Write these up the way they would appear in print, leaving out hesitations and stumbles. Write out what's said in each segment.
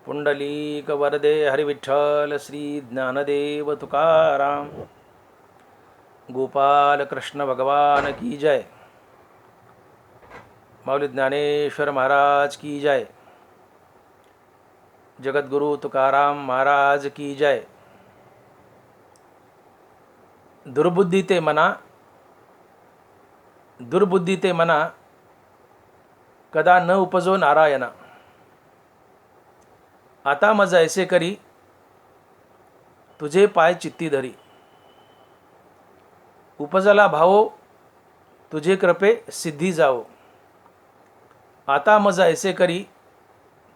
पुंडलीक वरदे हरिविठ्ठल श्री ज्ञानदेव तुकाराम. गोपाल कृष्ण भगवान की जय. माऊली ज्ञानेश्वर महाराज की जय. जगद्गुरु तुकाराम महाराज की जय. दुर्बुद्धी ते मना कदा न उपजो नारायणा. आता मज ऐसे करी तुझे पाय चित्ती धरी. उपजला भावो तुझे कृपे सिद्धी जावो. आता मज ऐसे करी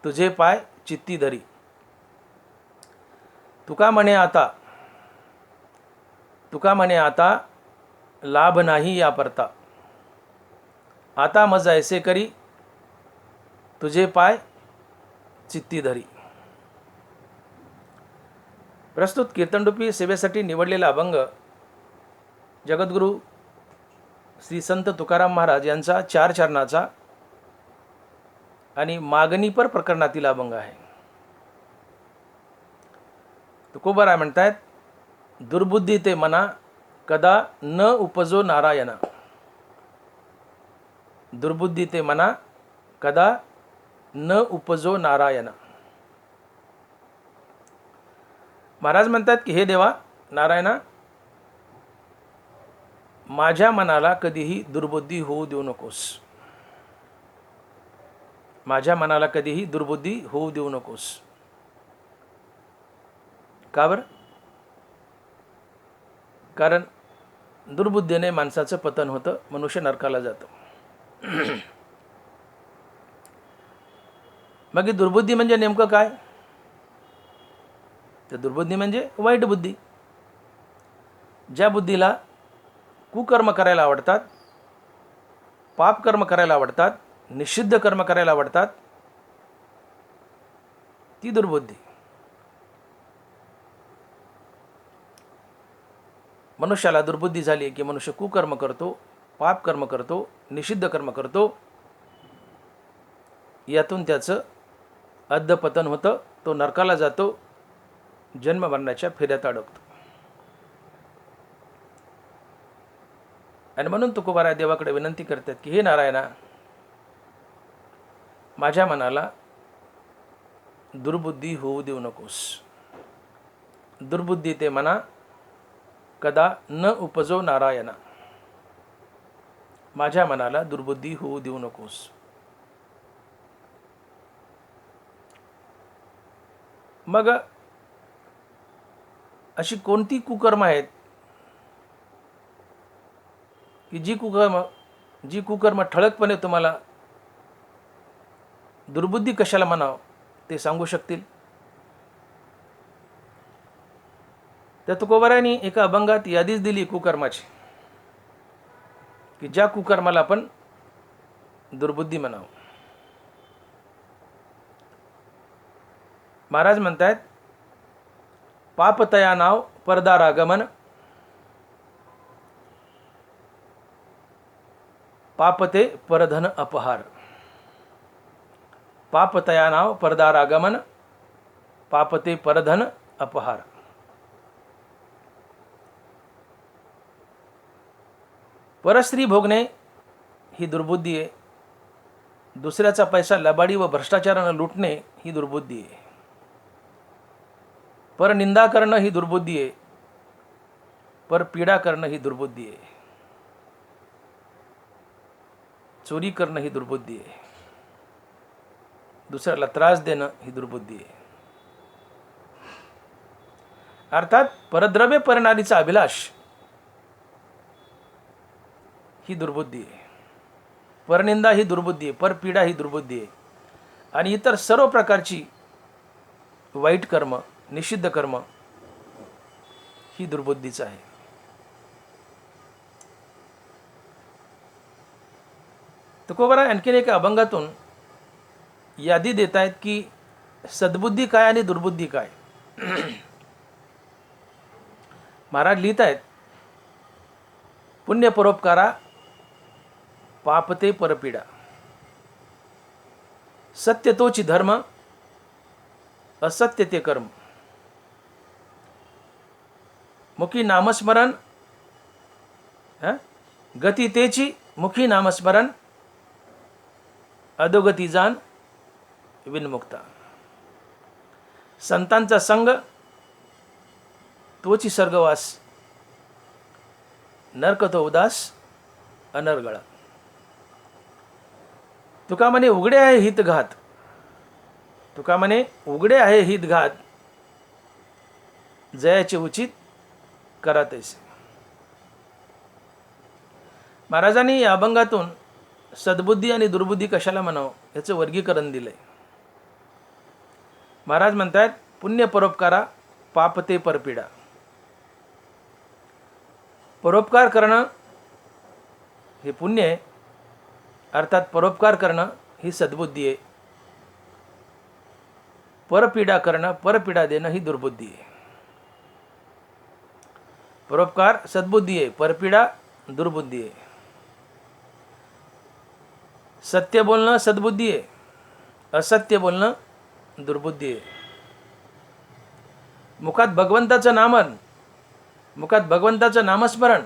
तुझे पाय चित्ती धरी. तुका म्हणे आता लाभ नाही या परता. आता मज ऐसे करी तुझे पाय चित्ती धरी. प्रस्तुत कीर्तनरूपी सेवेसाठी निवडलेला अभंग जगद्गुरू श्री संत तुकाराम महाराज यांचा 4 चरणाचा आणि मागणीपर प्रकरणातील अभंग आहे. तुकोबाराय म्हणतायत, दुर्बुद्धी ते मना कदा न उपजो नारायणा. दुर्बुद्धी ते मना कदा न उपजो नारायणा. महाराज म्हणतात की हे देवा नारायणा, माझ्या मनाला कधीही दुर्बुद्धी होऊ देऊ नकोस. माझ्या मनाला कधीही दुर्बुद्धी होऊ देऊ नकोस. का बरं? कारण दुर्बुद्धीने माणसाचं पतन होतं, मनुष्य नरकाला जातो. मग ही दुर्बुद्धी म्हणजे नेमकं काय? तर दुर्बुद्धी म्हणजे वाईट बुद्धी. ज्या बुद्धीला कुकर्म करायला आवडतात, पाप कर्म करायला आवडतात, निषिद्ध कर्म करायला आवडतात, ती दुर्बुद्धी. मनुष्याला दुर्बुद्धी झाली की मनुष्य कुकर्म करतो, पाप कर्म करतो, निषिद्ध कर्म करतो. यातून त्याचं अधःपतन होतं, तो नरकाला जातो, जन्म मरणाच्या फेऱ्यात अडकतो. आणि म्हणून तुकोबाराय देवाकडे विनंती करतात की हे नारायणा, माझ्या मनाला दुर्बुद्धी होऊ देऊ नकोस. दुर्बुद्धी ते मना कदा न उपजो नारायणा. माझ्या मनाला दुर्बुद्धी होऊ देऊ नकोस. मग अशी कोणती कुकर्म आहेत की जी कुकर्म ठळकपणे तुम्हाला दुर्बुद्धी कशाला म्हणावं ते सांगू शकतील? त्या तुकोबारायांनी एका अभंगात यादीच दिली कुकर्माची, की ज्या कुकर्माला आपण दुर्बुद्धी म्हणावं. महाराज म्हणतायत, पापतया नाव परदारागमन. पापते परधन अपहार. पापतया नाव परदारागमन. पापते परधन अपहार. परस्त्री भोगणे ही दुर्बुद्धी आहे. दुसऱ्याचा पैसा लबाडी व भ्रष्टाचारानं लुटणे ही दुर्बुद्धी आहे. पर निंदा करणं ही दुर्बुद्धी आहे. पर पीडा करणं ही दुर्बुद्धी आहे. चोरी करणं ही दुर्बुद्धी आहे. दुसऱ्याला त्रास देणं ही दुर्बुद्धी आहे. अर्थात परद्रव्य परनारीचा अभिलाष ही दुर्बुद्धी आहे. परनिंदा ही दुर्बुद्धी आहे. परपीडा ही दुर्बुद्धी आहे. आणि इतर सर्व प्रकारची वाईट कर्म, निषिद्ध कर्म ही दुर्बुद्धीच आहे. तुकोबाराय आणखीन एका अभंगातून यादी देत आहेत की सद्बुद्धी काय आणि दुर्बुद्धी काय. महाराज लिहित आहेत, पुण्य परोपकारा पापते परपीडा. सत्य तोची धर्म असत्य ते कर्म. मुखी नामस्मरण, गती तेची मुखी नामस्मरण, अधोगती जाण विनमुक्ता. संतांचा संग तोची स्वर्गवास, नरक तो उदास अनर्गळा. तुका म्हणे उघडे आहे हितघात, तुका म्हणे उघडे आहे हितघात, जयाचे उचित करा तैसे. महाराजांनी या अभंगातून सद्बुद्धी आणि दुर्बुद्धी कशाला म्हणावं याचं वर्गीकरण दिलंय. महाराज म्हणतात पुण्य परोपकारा पापते परपीडा. परोपकार करणं हे पुण्य आहे, अर्थात परोपकार करणं ही सद्बुद्धी आहे. परपीडा करणं, परपीडा देणं ही दुर्बुद्धी आहे. परोपकार सद्बुद्धी आहे, परपीडा दुर्बुद्धी आहे. सत्य बोलणं सद्बुद्धी आहे, असत्य बोलणं दुर्बुद्धी आहे. मुखात भगवंताचं नामन, मुखात भगवंताचं नामस्मरण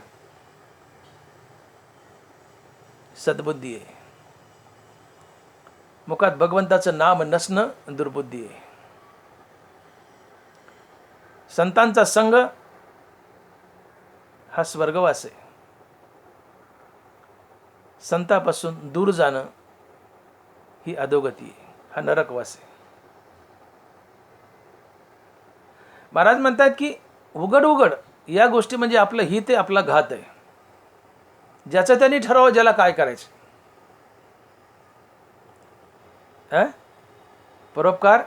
सद्बुद्धी आहे. मुखात भगवंताचं नाम नसणं दुर्बुद्धी आहे. संतांचा संग हा स्वर्गवास आहे, संतापासून दूर जाणं ही अधोगती आहे, हा नरकवास आहे. महाराज म्हणतात की उघड उघड या गोष्टी म्हणजे आपलं हित आहे, आपला घात आहे. ज्याचं त्यांनी ठरवावं ज्याला काय करायचं. परोपकार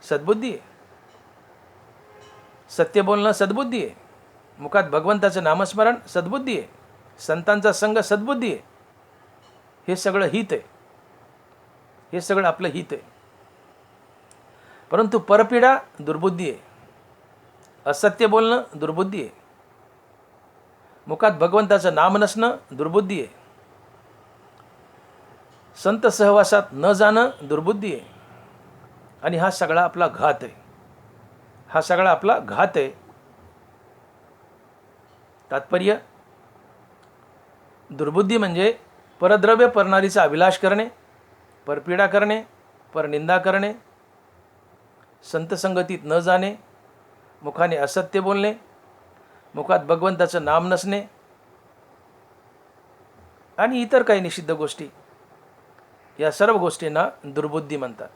सद्बुद्धी आहे, सत्य बोलणं सद्बुद्धी आहे, मुखात भगवंताचं नामस्मरण सद्बुद्धी आहे, संतांचा संग सद्बुद्धी आहे. हे सगळं हित आहे, हे सगळं आपलं हित आहे. परंतु परपीडा दुर्बुद्धी आहे, असत्य बोलणं दुर्बुद्धी आहे, मुखात भगवंताचं नाम नसणं दुर्बुद्धी आहे, संत सहवासात न जाणं दुर्बुद्धी आहे. आणि हा सगळा आपला घात आहे, हा सगळा आपला घात आहे. तात्पर्य दुर्बुद्धी म्हणजे परद्रव्य परनारीचा अभिलाष करणे, परपीडा करणे, परनिंदा करणे, संत संगतीत न जाणे, मुखाने असत्य बोलणे, मुखात भगवंताचं नाम नसणे आणि इतर काही निषिद्ध गोष्टी, या सर्व गोष्टींना दुर्बुद्धी म्हणतात.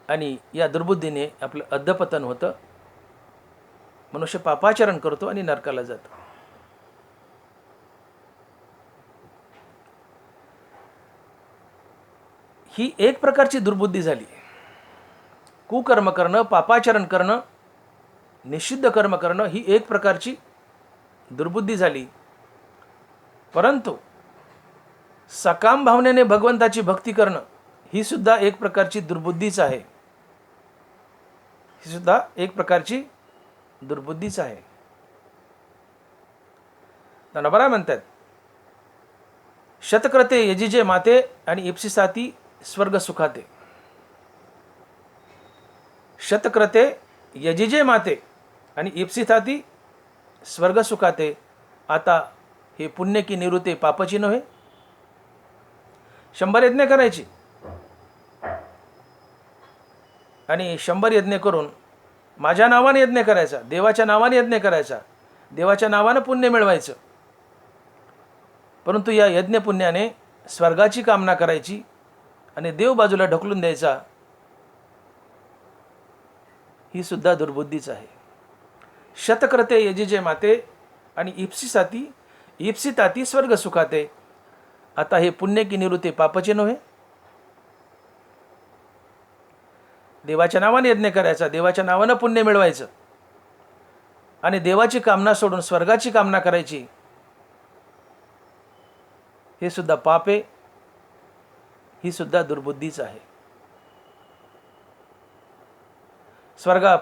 आणि या दुर्बुद्धीने आपलं अधःपतन होतं, मनुष्य पापाचरण करतो आणि नरकाला जातो. ही एक प्रकारची दुर्बुद्धी झाली. कुकर्म करणं, पापाचरण करणं, निषिद्ध कर्म करणं ही एक प्रकारची दुर्बुद्धी झाली. परंतु सकाम भावनेने भगवंताची भक्ती करणं ही सुद्धा एक प्रकारची दुर्बुद्धीच आहे, ही सुद्धा एक प्रकारची दुर्बुद्धीच आहे. नबरा म्हणतात शतक्रते यजिजे माते आणि इप्सिसाती स्वर्ग सुखाते. शतक्रते यजिजे माते आणि इप्सिसाती स्वर्ग सुखाते. आता हे पुण्य की निवृत्ती पापाची नव्हे. 100 यज्ञ करायची आणि 100 यज्ञ करून माझ्या नावाने यज्ञ करायचा, देवाच्या नावाने यज्ञ करायचा, देवाच्या नावानं पुण्य मिळवायचं. परंतु या यज्ञ पुण्याने स्वर्गाची कामना करायची आणि देव बाजूला ढकलून द्यायचा, ही सुद्धा दुर्बुद्धीच आहे. शतक्रते यजिजे माते आणि इप्सिताती स्वर्ग सुखाते. आता हे पुण्य की निवृत्ती पापाचे नव्हे. देवाच्या नावाने यज्ञ करायचा, देवाच्या नावानं पुण्य मिळवायचं आणि देवाची कामना सोडून स्वर्गाची कामना करायची, हे सुद्धा पाप आहे, ही सुद्धा दुर्बुद्धीच आहे. स्वर्गा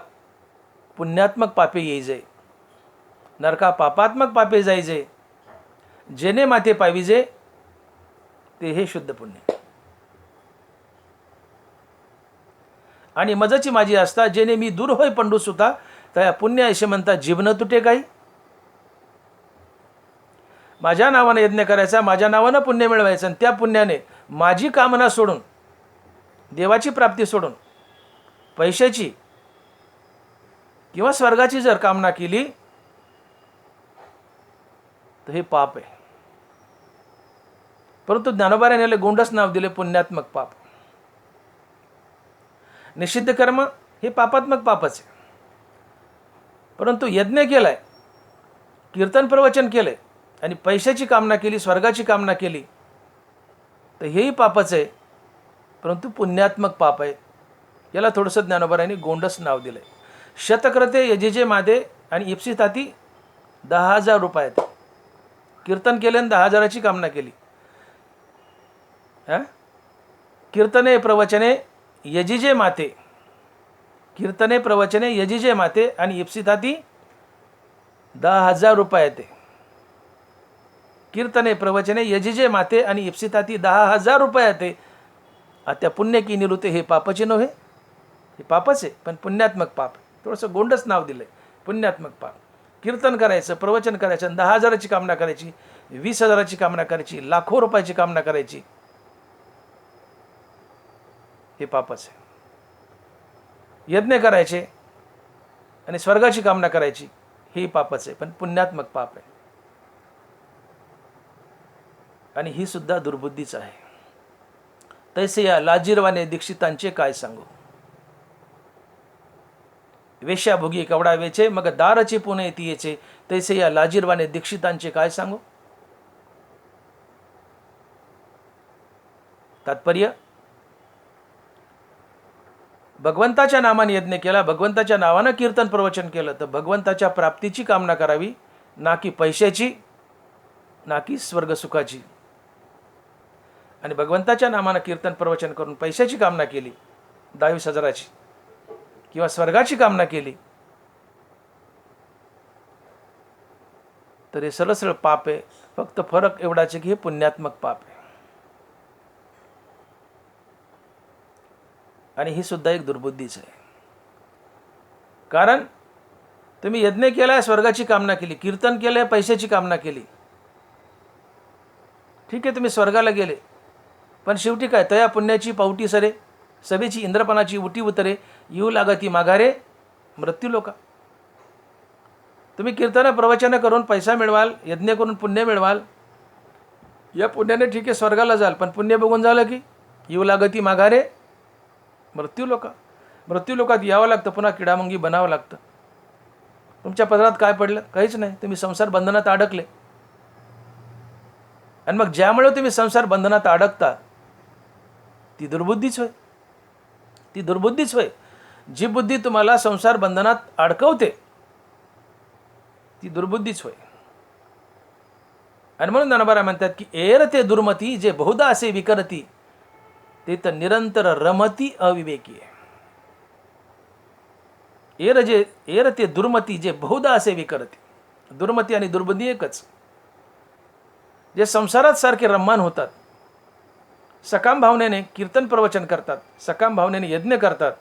पुण्यात्मक पापे येईजे, नरका पापात्मक पापे जायजे. जेने माथे पाविजे ते हे शुद्ध पुण्य. आणि मजची माझी असता जेणे मी दूर होय पंडू सुता त्या पुण्य असे म्हणता जीवन तुटे काही. माझ्या नावानं यज्ञ करायचा, माझ्या नावानं पुण्य मिळवायचं आणि त्या पुण्याने माझी कामना सोडून, देवाची प्राप्ती सोडून पैशाची किंवा स्वर्गाची जर कामना केली तर हे पाप आहे. परंतु ज्ञानोबाने याला गोंडस नाव दिले पुण्यात्मक पाप. निषिद्ध कर्म हे पापात्मक पापच आहे. परंतु यज्ञ केलाय, कीर्तन प्रवचन केलंय आणि पैशाची कामना केली, स्वर्गाची कामना केली तर हेही पापच आहे, परंतु पुण्यात्मक पाप आहे. याला थोडंसं ज्ञानोबारायांनी गोंडस नाव दिलंय. शतक्रते यजिजे मादे आणि इप्सित हाती 10,000 रुपयात कीर्तन केले आणि 10,000ची कामना केली. कीर्तने प्रवचने यजिजे माते, कीर्तने प्रवचने यजिजे माते आणि इप्सित हाती 10,000 रुपये येते. कीर्तने प्रवचने यजिजे माते आणि इप्सित हाती 10,000 रुपये येते. आता पुण्य की निवृत्ती हे पापाचे नव्हे, हे पापच आहे पण पुण्यात्मक पाप. थोडंसं गोंडस नाव दिलंय पुण्यात्मक पाप. कीर्तन करायचं, प्रवचन करायचं, 10,000ची कामना करायची, 20,000ची कामना करायची, लाखो रुपयाची कामना करायची, हे पापच आहे. यज्ञ करायचे आणि स्वर्गाची कामना करायची हे पापच आहे पण पुण्यात्मक पाप आहे. आणि ही सुद्धा दुर्बुद्धीच आहे. तैसे या लाजीरवाने दीक्षितांचे काय सांगू. वेश्याभोगी कवडा वेचे मग दारचे पुणे येते. तैसे या लाजीरवाने दीक्षितांचे काय सांगू. तात्पर्य, भगवंताच्या नावाने यज्ञ केला, भगवंताच्या नावानं कीर्तन प्रवचन केलं तर भगवंताच्या प्राप्तीची कामना करावी, ना की पैशाची, ना की स्वर्गसुखाची. आणि भगवंताच्या नावानं कीर्तन प्रवचन करून पैशाची कामना केली, 10,000-20,000ची किंवा स्वर्गाची कामना केली तर हे सरळ सरळ पाप आहे. फक्त फरक एवढाच आहे की हे पुण्यात्मक पाप आहे. आणि ही सुद्धा एक दुर्बुद्धीच आहे. कारण तुम्ही यज्ञ केलाय, स्वर्गाची कामना केली, कीर्तन केलंय, पैशाची कामना केली, ठीक आहे तुम्ही स्वर्गाला गेले, पण शेवटी काय तया पुण्याची पावटी सरे, सभेची इंद्रपणाची उटी उतरे, येऊ लागती माघारे मृत्यू लोका. तुम्ही कीर्तन प्रवचन करून पैसा मिळवाल, यज्ञ करून पुण्य मिळवाल, या पुण्याने ठीक आहे स्वर्गाला जाल, पण पुण्य बघून झालं की येऊ लागती माघारे मृत्यू लोका. मृत्यू लोकात यावं लागतं, पुन्हा किडामुंगी बनावं लागतं. तुमच्या पदरात काय पडलं, काहीच नाही, तुम्ही संसार बंधनात अडकले. आणि मग ज्यामुळे तुम्ही संसार बंधनात अडकता ती दुर्बुद्धीच होय, ती दुर्बुद्धीच होय. जी बुद्धी तुम्हाला संसार बंधनात अडकवते ती दुर्बुद्धीच होय. आणि म्हणून ज्ञानोबा म्हणतात की एर ते दुर्मती जे बहुधा असे विकरती ते तर निरंतर रमती अविवेकी. एर ते दुर्मती जे बहुधा असे विकरती, दुर्मती आणि दुर्बुद्धी एकच. जे संसारात सारखे रम्मान होतात, सकाम भावनेने कीर्तन प्रवचन करतात, सकाम भावनेने यज्ञ करतात,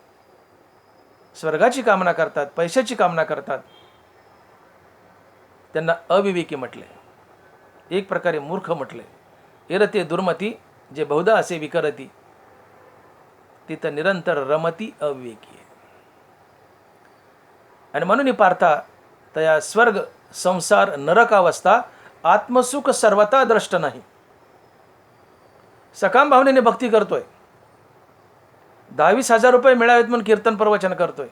स्वर्गाची कामना करतात, पैशाची कामना करतात, त्यांना अविवेकी म्हटले, एक प्रकारे मूर्ख म्हटले. एर ते दुर्मती जे बहुधा असे विकरती तिथं निरंतर रमती अविवेकी. आणि म्हणून पार्था तया स्वर्ग संसार नरकावस्था आत्मसुख सर्वता द्रष्ट नाही. सकाम भावनेने भक्ती करतोय, 10,000-20,000 रुपये मिळावेत म्हणून कीर्तन प्रवचन करतोय,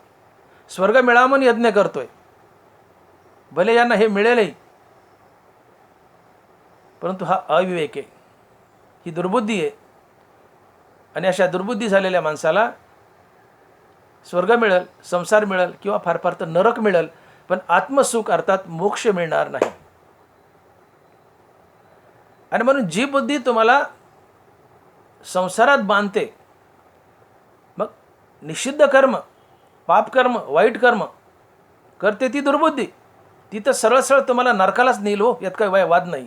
स्वर्ग मिळावा म्हणून यज्ञ करतोय, भले यांना हे मिळेलही, परंतु हा अविवेक आहे, ही दुर्बुद्धी आहे. आणि अशा दुर्बुद्धी झालेल्या माणसाला स्वर्ग मिळेल, संसार मिळेल किंवा फार फार तर नरक मिळेल, पण आत्मसुख अर्थात मोक्ष मिळणार नाही. आणि म्हणून जी बुद्धी तुम्हाला संसारात बांधते, मग निषिद्ध कर्म, पाप कर्म, वाईट कर्म करते ती दुर्बुद्धी, ती तर सरळ सरळ तुम्हाला नरकालाच नेईल हो, यात काही वाद नाही.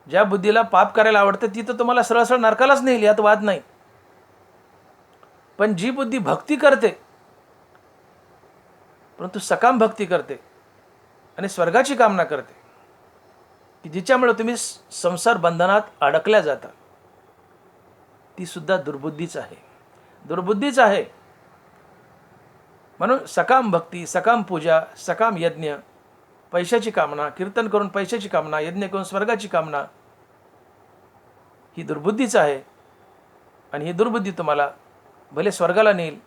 ज्या बुद्धीला पाप करायला आवडते ती तर तुम्हाला सरळ सरळ नरकालाच नेईल, यात वाद नाही. पण जी बुद्धी भक्ती करते, परंतु सकाम भक्ती करते आणि स्वर्गाची कामना करते, की जिच्यामुळे तुम्ही संसार बंधनात अडकल्या जाता, ती सुद्धा दुर्बुद्धीच आहे, दुर्बुद्धीच आहे. म्हणून सकाम भक्ती, सकाम पूजा, सकाम यज्ञ, पैशाची कामना, कीर्तन करून पैशाची कामना, यज्ञ करून स्वर्गाची कामना, ही दुर्बुद्धीच आहे. आणि ही दुर्बुद्धी तुम्हाला भले स्वर्गाला नेईल,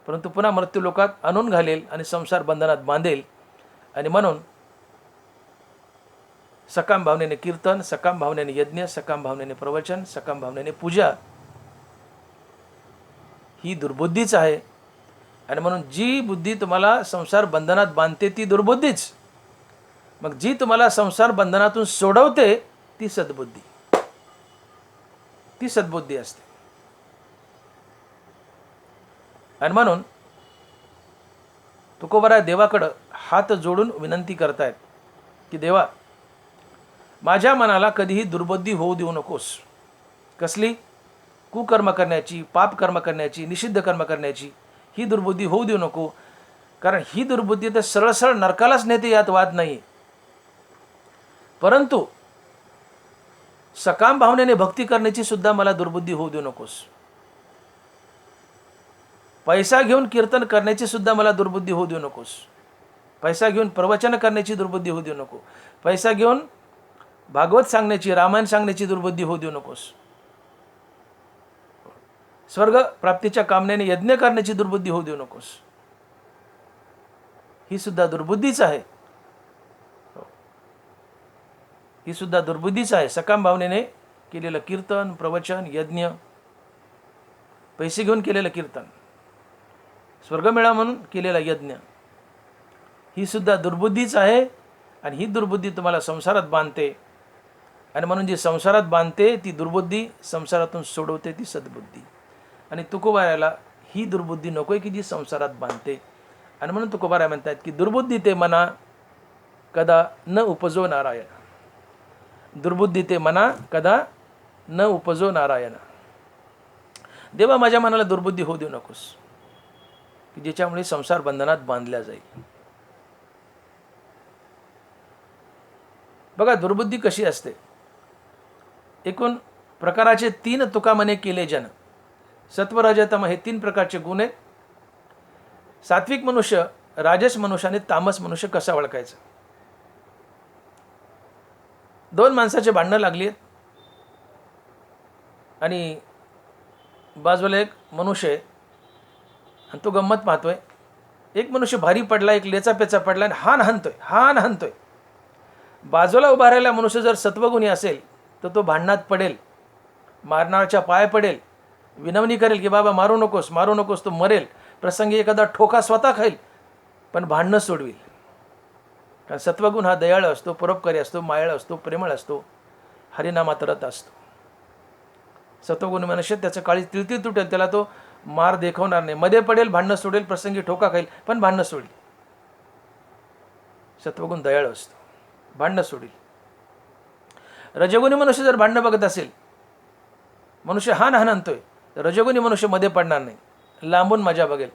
परंतु पुन्हा मृत्यू लोकात आणून घालेल आणि संसार बंधनात बांधेल. आणि म्हणून सकाम भावनेने कीर्तन, सकाम भावनेने यज्ञ, सकाम भावनेने प्रवचन, सकाम भावनेने पूजा, ही दुर्बुद्धीच आहे. आणि म्हणून जी बुद्धी तुम्हाला संसार बंधनात बांधते ती दुर्बुद्धीच. मग जी तुम्हाला संसार बंधनातून सोडवते ती सद्बुद्धी, ती सद्बुद्धी असते. आणि म्हणून तुकोबाराय देवाकडं हात जोडून विनंती करतायत की देवा, माझ्या मनाला कधीही दुर्बुद्धी होऊ देऊ नकोस. कसली? कुकर्म करण्याची, पाप कर्म करण्याची, निषिद्ध कर्म करण्याची, ही दुर्बुद्धी होऊ देऊ नको. कारण ही दुर्बुद्धी तर सरळ सरळ नरकालाच नेते, यात वाद नाही. परंतु सकाम भावनेने भक्ती करण्याची सुद्धा मला दुर्बुद्धी होऊ देऊ नकोस. पैसा घेऊन कीर्तन करण्याची सुद्धा मला दुर्बुद्धी होऊ देऊ नकोस. पैसा घेऊन प्रवचन करण्याची दुर्बुद्धी होऊ देऊ नको. पैसा घेऊन भागवत सांगण्याची, रामायण सांगण्याची दुर्बुद्धी होऊ देऊ नकोस. स्वर्ग प्राप्तीच्या कामनेने यज्ञ करण्याची दुर्बुद्धी होऊ देऊ नकोस. ही सुद्धा दुर्बुद्धीच आहे, ही सुद्धा दुर्बुद्धीच आहे. सकाम भावनेने केलेलं कीर्तन, प्रवचन, यज्ञ, पैसे घेऊन केलेलं कीर्तन, स्वर्ग मिळा म्हणून केलेला यज्ञ, ही सुद्धा दुर्बुद्धीच आहे. आणि ही दुर्बुद्धी तुम्हाला संसारात बांधते. आणि म्हणून जी संसारात बांधते ती दुर्बुद्धी संसारातून सोडवते ती सद्बुद्धी. आणि तुकोबारायला ही दुर्बुद्धी नकोय की जी संसारात बांधते. आणि म्हणून तुकोबाराय म्हणतात की दुर्बुद्धी ते मना कदा न उपजो नारायण. दुर्बुद्धी ते मना कदा न उपजो नारायण. देवा, माझ्या मनाला दुर्बुद्धी होऊ देऊ नकोस की ज्याच्यामुळे संसार बंधनात बांधल्या जाईल. बघा दुर्बुद्धी कशी असते. एकूण प्रकाराचे 3 तुका म्हणे केले जन. सत्व रजतम हे 3 प्रकारचे गुण आहेत. सात्विक मनुष्य, राजस मनुष्य आणि तामस मनुष्य कसा ओळखायचा? 2 माणसाचे भांडणं लागली आहेत आणि बाजूला एक मनुष्य आहे आणि तो गंमत पाहतोय. एक मनुष्य भारी पडला, एक लेचापेचा पडला आणि हान हाणतोय. बाजूला उभा राहिलेला मनुष्य जर सत्वगुणी असेल तर तो भांडणात पडेल, मारणाऱ्याच्या पाय पडेल, विनवणी करेल की बाबा मारू नकोस, तो मरेल. प्रसंगी एखादा ठोका स्वतः खाईल, पण भांडणं सोडविल. कारण सत्वगुण हा दयाळू असतो, परोपकारी असतो, मायाळ असतो, प्रेमळ असतो, हरिनामात रत असतो. सत्वगुण मनुष्य त्याचं काळी तिळतिळ तुटेल, त्याला तो मार देखवणार नाही. मध्ये पडेल, भांडणं सोडेल, प्रसंगी ठोका खाईल, पण भांडणं सोडली. सत्वगुण दयाळू असतो, भांडणं सोडील. रजगुणी मनुष्य जर भांडणं बघत असेल, मनुष्य हान आणतोय, रजगुणी मनुष्य मध्ये पडणार नाही, लांबून मजा बघेल.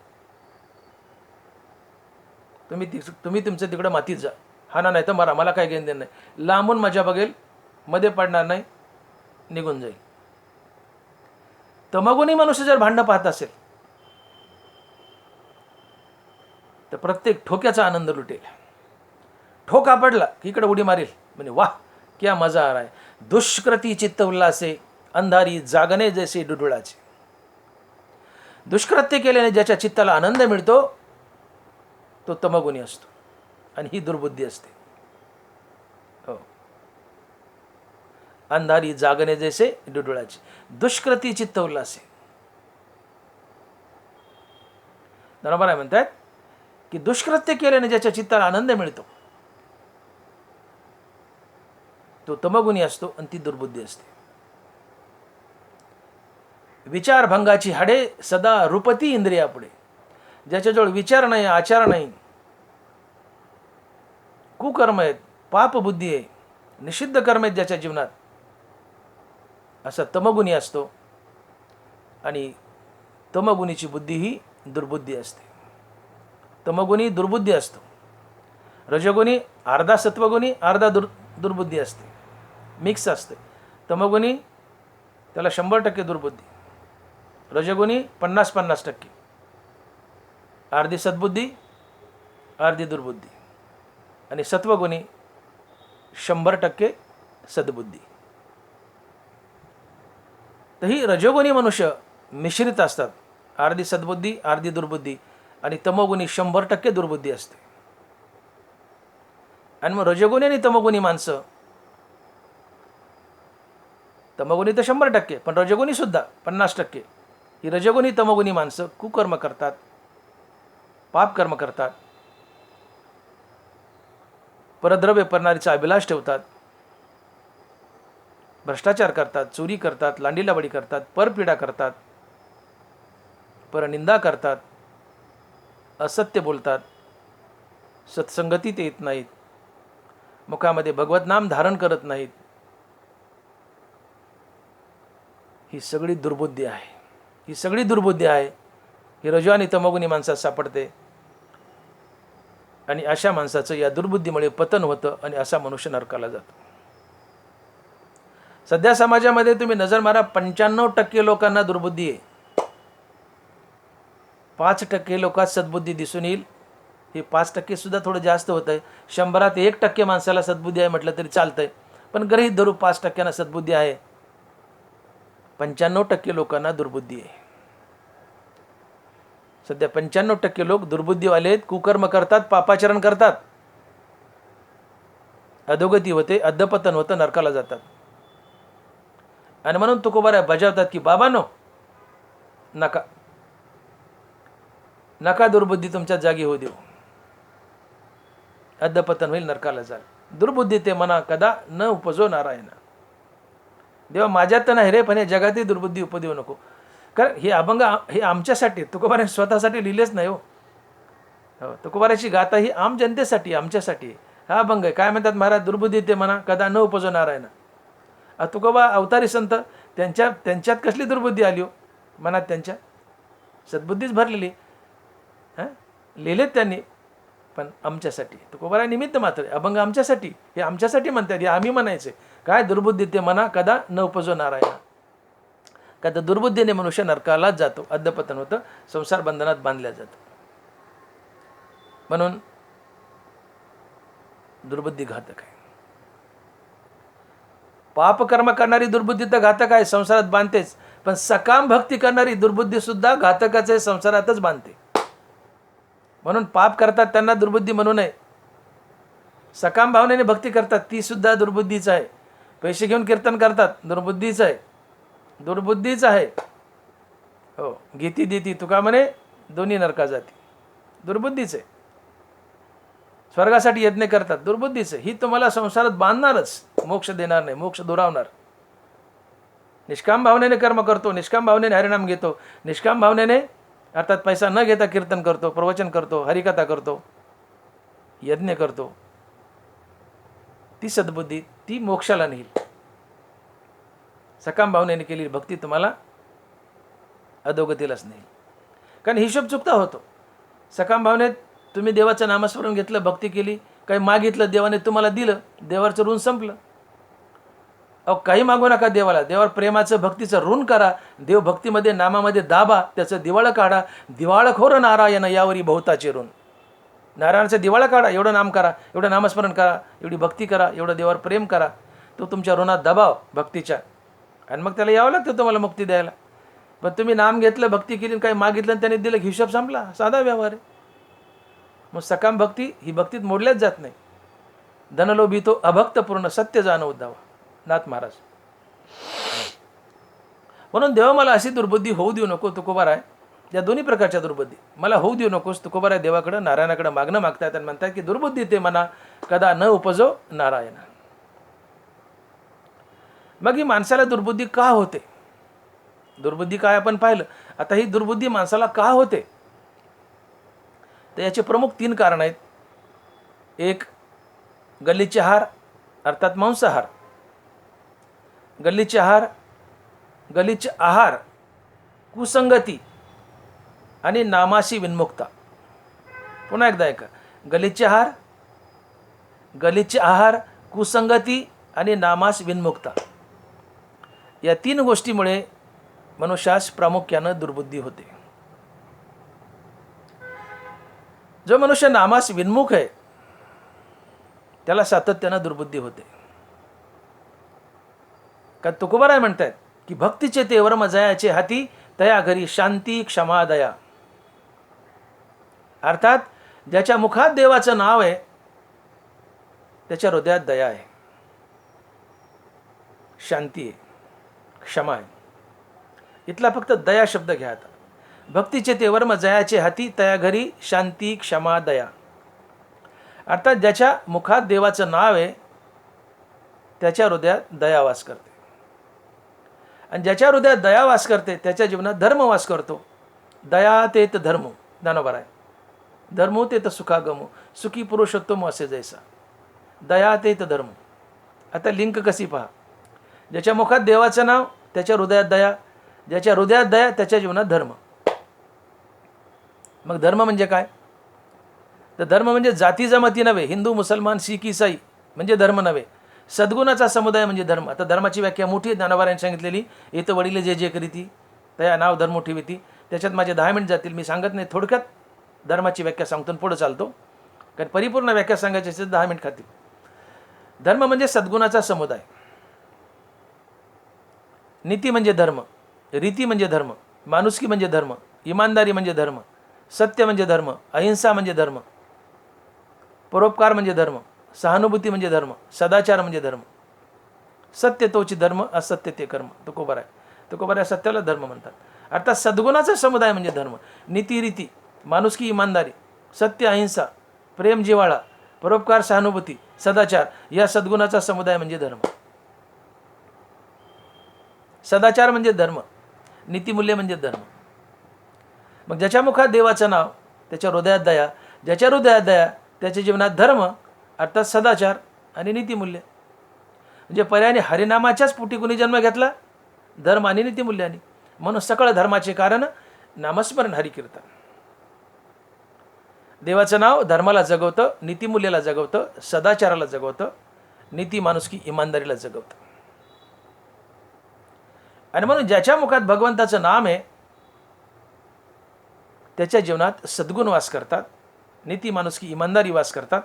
तुम्ही तुमचं तिकडं मातीत जा, हाना नाही तर मारा, मला काय घेणं देणं नाही. लांबून मजा बघेल, मध्ये पडणार नाही, निघून जाईल. तमगुणी मनुष्य जर भांडणं पाहत असेल तर प्रत्येक ठोक्याचा आनंद लुटेल. ठोका पडला की इकडे उडी मारेल, म्हणजे वाह क्या मजा आ रहा है. दुष्कृती चित्त उल्लासे, अंधारी जागणे जैसे डुडुळाचे. दुष्कृत्य केल्याने ज्याच्या चित्ताला आनंद मिळतो तो तमगुणी असतो आणि ही दुर्बुद्धी असते. हो, अंधारी जागणे जैसे डुडुळाचे, दुष्कृती चित्त उल्लासे. बरोबर म्हणतात की दुष्कृत्य केल्याने ज्याच्या चित्ताला आनंद मिळतो तो तमगुणी असतो आणि ती दुर्बुद्धी असते. विचारभंगाची हाडे सदा रूपती इंद्रिया पुढे. ज्याच्याजवळ विचार नाही, आचार नाही, कुकर्म आहेत, पापबुद्धी आहे, निषिद्ध कर्म आहेत ज्याच्या जीवनात, असा तमगुणी असतो. आणि तमगुणीची बुद्धी ही दुर्बुद्धी असते. तमगुणी दुर्बुद्धी असतो. रजोगुणी अर्धा सत्वगुणी अर्धा दुर्बुद्धी असते, मिक्स असते. तमगुणी त्याला 100% दुर्बुद्धी, रजोगुणी 50-50%, अर्धी सद्बुद्धी अर्धी दुर्बुद्धी, आणि सत्वगुणी 100% सद्बुद्धी. तर ही रजोगुणी मनुष्य मिश्रित असतात, अर्धी सद्बुद्धी अर्धी दुर्बुद्धी, आणि तमोगुणी 100% दुर्बुद्धी असते. आणि मग रजोगुणी आणि तमोगुणी माणसं, तमोगुणी तर 100%, पण रजोगुणी सुद्धा 50%. ही रजोगुणी तमोगुणी माणसं कुकर्म करतात, पाप कर्म करतात, परद्रव्य परनारीचा अभिलाष ठेवतात, भ्रष्टाचार करतात, चोरी करतात, लांडीलाबडी करतात, परपीडा करतात, परनिंदा करतात, असत्य बोलतात, सत्संगतीत येत नाहीत, मुखामध्ये भगवत नाम धारण करत नाहीत. ही सगळी दुर्बुद्धी आहे. ही सगळी दुर्बुद्धी आहे. ही रजो आणि तमोगुणी माणसात सापडते, आणि अशा माणसाचं या दुर्बुद्धीमुळे पतन होतं, आणि असा मनुष्य नरकाला जातो. सध्या समाजामध्ये तुम्ही नजर मारा, 95% लोकांना दुर्बुद्धी आहे. 5% लोकात सद्बुद्धी दिसून येईल. हे 5% सुद्धा थोडं जास्त होत आहे. 100त 1% माणसाला सद्बुद्धी आहे म्हटलं तरी चालतंय, पण गृहीत धरू 5% सद्बुद्धी आहे. 95% लोकांना दुर्बुद्धी आहे. सध्या 95% लोक दुर्बुद्धीवाले आहेत, कुकर्म करतात, पापाचरण करतात, अधोगती होते, अधपतन होतं, नरकाला जातात. आणि म्हणून तुकोबारा बजावतात की बाबांनो, नका नका दुर्बुद्धी तुमच्या जागी होऊ देऊ, अधपतन होईल, नरकाला जाल. दुर्बुद्धी ते मना कदा न उपजो नारायण. देवा माझ्यात तर नाही रे, पण हे जगातही दुर्बुद्धी उपदेऊ नको. कारण हे अभंग हे आमच्यासाठी, तुकोबाराने स्वतःसाठी लिहिलेच नाही हो. तुकोबाराची गाथा ही आम जनतेसाठी, आमच्यासाठी हा अभंग आहे. काय म्हणतात महाराज, दुर्बुद्धी ते मना कदा न उपजो नारायण. तुकोबा अवतारी संत, त्यांच्यात कसली दुर्बुद्धी आली हो मनात? त्यांच्या सद्बुद्धीच भरलेली. लिहिलेत त्यांनी, पण आमच्यासाठी. तुकोबारा निमित्त मात्र, अभंग आमच्यासाठी, हे आमच्यासाठी म्हणतात, हे आम्ही म्हणायचे. काय, दुर्बुद्धी ते मना कदा न उपजो नारायण. का तर दुर्बुद्धीने मनुष्य नरकालाच जातो, अधपतन होतं, संसार बंधनात बांधल्या जातं. म्हणून दुर्बुद्धी घातक आहे. पापकर्म करणारी दुर्बुद्धी तर घातक आहे, संसारात बांधतेच, पण सकाम भक्ती करणारी दुर्बुद्धी सुद्धा घातकच आहे, संसारातच बांधते. म्हणून पाप करतात त्यांना दुर्बुद्धी म्हणू नये. सकाम भावनेने भक्ती करतात ती सुद्धा दुर्बुद्धीच आहे. पैसे घेऊन कीर्तन करतात, दुर्बुद्धीच आहे, दुर्बुद्धीच आहे. हो, घेती देती तुका म्हणे दोन्ही नरका जाती, दुर्बुद्धीच आहे. स्वर्गासाठी यज्ञ करतात, दुर्बुद्धीच आहे. ही तुम्हाला संसारात बांधणारच, मोक्ष देणार नाही, मोक्ष दुरावणार. निष्काम भावनेने कर्म करतो, निष्काम भावनेने हरिनाम घेतो, निष्काम भावनेने अर्थात पैसा न घेता कीर्तन करतो, प्रवचन करतो, हरिकथा करतो, यज्ञ करतो, ती सद्बुद्धी, ती मोक्षाला नेईल. सकाम भावनेने केलेली भक्ती तुम्हाला अधोगतीलाच नेईल. कारण हिशोब चुकता होतो. सकाम भावनेत तुम्ही देवाचं नामस्मरण घेतलं, भक्ती केली, काही मागितलं, देवाने तुम्हाला दिलं, देवाचं ऋण संपलं. अहो, काही मागू नका देवाला, देवावर प्रेमाचं भक्तीचं ऋण करा, देव भक्तीमध्ये नामामध्ये दाबा, त्याचं दिवाळं काढा. दिवाळखोर नारायण यावरी बहुताचे ऋण. नारायणाचं दिवाळं काढा, एवढं नाम करा, एवढं नामस्मरण करा, एवढी भक्ती करा, एवढं देवावर प्रेम करा, तो तुमच्या ऋणात दबाव भक्तीच्या, आणि मग त्याला यावं लागतं तुम्हाला मुक्ती द्यायला. पण तुम्ही नाम घेतलं, भक्ती केली, काही मागितलं आणि त्याने दिलं, हिशोब संपला, साधा व्यवहार आहे. मग सकाम भक्ती ही भक्तीत मोडल्याच जात नाही. धनलोभी तो अभक्त पूर्ण सत्य जाणं उद्धावा, नाथ महाराज. म्हणून देवा मला अशी दुर्बुद्धी होऊ देऊ नको तुकोबाराय. या दोन्ही प्रकारच्या दुर्बुद्धी मला होऊ देऊ नकोस तुकोबाराय. देवाकडं नारायणाकडं मागणं मागतायत आणि म्हणतात की दुर्बुद्धी ते मना कदा न उपजो नारायण. मग ही माणसाला दुर्बुद्धी का होते? दुर्बुद्धी काय आपण पाहिलं. आता ही दुर्बुद्धी माणसाला का होते तर याचे प्रमुख 3 कारण आहेत. एक, गल्लीचे आहार अर्थात मांसाहार. गल्लीचे आहार, कुसंगती आणि नामाशी विन्मुक्ता. पुन्हा एकदा ऐका, गलिच्छ आहार, कुसंगती आणि नामास विन्मुक्ता. या 3 गोष्टीमुळे मनुष्यास प्रामुख्यानं दुर्बुद्धी होते. जो मनुष्य नामास विन्मुख आहे त्याला सातत्यानं दुर्बुद्धी होते. का तुकोबाराय म्हणतात की भक्तीचे ते वर्म जयाचे हाती, तया घरी शांती क्षमा दया. अर्थात ज्याच्या मुखात देवाचं नाव आहे त्याच्या हृदयात दया आहे, शांती आहे, क्षमा आहे. इथला फक्त दया शब्द घ्या आता. भक्तीचे ते वर्म जयाचे हाती, तया घरी शांती क्षमा दया. अर्थात ज्याच्या मुखात देवाचं नाव आहे त्याच्या हृदयात दया वास करते, आणि ज्याच्या हृदयात दया वास करते त्याच्या जीवनात धर्म वास करतो. दया तेत धर्म, ज्ञानोबा आहे. धर्मो तेत सुखागमो, सुखी पुरुषोत्तम असे जैसा. दया तेत धर्म. आता लिंक कशी पहा. ज्याच्या मुखात देवाचं नाव त्याच्या हृदयात दया, ज्याच्या हृदयात दया त्याच्या जीवनात धर्म. मग धर्म म्हणजे काय? तर धर्म म्हणजे जाती जमाती नव्हे, हिंदू मुसलमान शीख ईसाई म्हणजे धर्म नव्हे. सद्गुणाचा समुदाय म्हणजे धर्म. आता धर्माची व्याख्या मोठी ज्ञानोबारायांनी सांगितलेली. येतं वडील जे जे करीती तया नाव धर्म ठेवीती. त्याच्यात माझे 10 मिनिट जातील, मी सांगत नाही, थोडक्यात धर्माची व्याख्या सांगतो पुढे चालतो, कारण परिपूर्ण व्याख्या सांगायची असेल 10 मिनिट खातील. धर्म म्हणजे सद्गुणाचा समुदाय. नीती म्हणजे धर्म, रीती म्हणजे धर्म, माणुसकी म्हणजे धर्म, इमानदारी म्हणजे धर्म, सत्य म्हणजे धर्म, अहिंसा म्हणजे धर्म, परोपकार म्हणजे धर्म, सहानुभूती म्हणजे धर्म, सदाचार म्हणजे धर्म. सत्य तोची धर्म, असत्य ते कर्म. तुकोबाराय सत्याला धर्म म्हणतात. अर्थात सद्गुणाचा समुदाय म्हणजे धर्म. नीती रीती, माणुसकी इमानदारी, सत्य अहिंसा, प्रेम जिव्हाळा, परोपकार सहानुभूती, सदाचार या सद्गुणाचा समुदाय म्हणजे धर्म. सदाचार म्हणजे धर्म, नीतिमूल्य म्हणजे धर्म. मग ज्याच्या मुखात देवाचं नाव त्याच्या हृदयात दया, ज्याच्या हृदयात दया त्याच्या जीवनात धर्म अर्थात सदाचार आणि नीतिमूल्य. म्हणजे पर्यायाने हरिनामाच्याच पोटी कुणी जन्म घेतला, धर्म आणि नीतिमूल्याने. म्हणून सकळ धर्माचे कारण नामस्मरण हरिकीर्तन. देवाचं नाव धर्माला जगवतं, नीतिमूल्याला जगवतं, सदाचाराला जगवतं, नीती माणुसकी इमानदारीला जगवतं. आणि म्हणून ज्याच्या मुखात भगवंताचं नाम आहे त्याच्या जीवनात सद्गुण वास करतात, नीती माणुसकी इमानदारी वास करतात.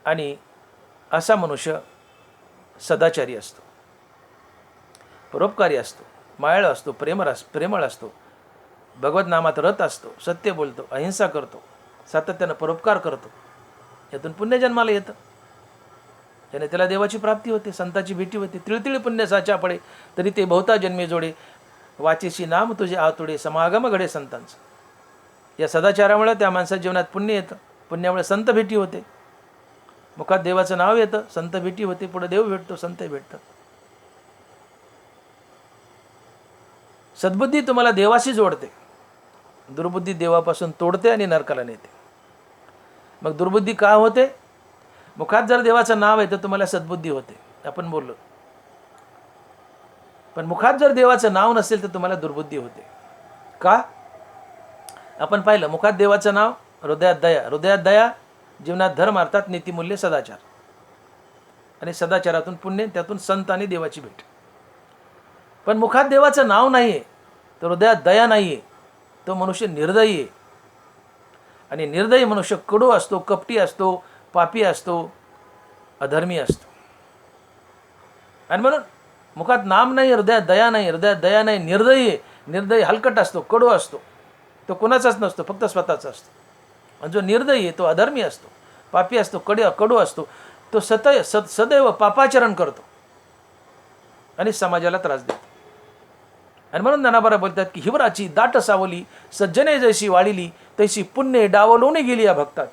आणि असा मनुष्य सदाचारी असतो, परोपकारी असतो, मायाळ असतो, प्रेमळ असतो, भगवत नामात रत असतो, सत्य बोलतो, अहिंसा करतो, सातत्यानं परोपकार करतो. यातून पुण्य जन्माला येतं, त्याने त्याला देवाची प्राप्ती होते, संताची भेटी होते. तिळतिळी पुण्य साच्या पडे तरी ते बहुता जन्मे जोडे, वाचेशी नाम तुझे आतुडे, समागम घडे संतांचं. या सदाचारामुळे त्या माणसाच्या जीवनात पुण्य येतं, पुण्यामुळे संत भेटी होते, मुखात देवाचं नाव येतं, संत भेटी होते, पुढे देव भेटतो, संत भेटतात. सद्बुद्धी तुम्हाला देवाशी जोडते, दुर्बुद्धी देवापासून तोडते आणि नरकाला नेते. मग दुर्बुद्धी का होते? मुखात जर देवाचं नाव आहे तर तुम्हाला सद्बुद्धी होते, आपण बोललो. पण मुखात जर देवाचं नाव नसेल तर तुम्हाला दुर्बुद्धी होते. का? आपण पाहिलं, मुखात देवाचं नाव, हृदयात दया, हृदयात दया, जीवनात धर्म अर्थात नीतिमूल्य सदाचार, आणि सदाचारातून पुण्य, त्यातून संत आणि देवाची भेट. पण मुखात देवाचं नाव नाही आहे तर हृदयात दया नाही आहे, तो मनुष्य निर्दयी आहे. आणि निर्दयी मनुष्य कडू असतो, कपटी असतो, पापी असतो, अधर्मी असतो. आणि म्हणून मुखात नाम नाही, हृदयात दया नाही, हृदयात दया नाही, निर्दयी आहे. निर्दयी हलकट असतो, कडू असतो, तो कोणाचाच नसतो, फक्त स्वतःचा असतो. आणि जो निर्दयी आहे तो अधर्मी असतो, पापी असतो, कडू असतो, तो सदैव पापाचरण करतो आणि समाजाला त्रास देतो. आणि म्हणून ज्ञानोबा बोलतात की हिवराची दाट सावली, सज्जने जैशी वाढिली, तैशी पुण्य डावलून गेली या भक्तात.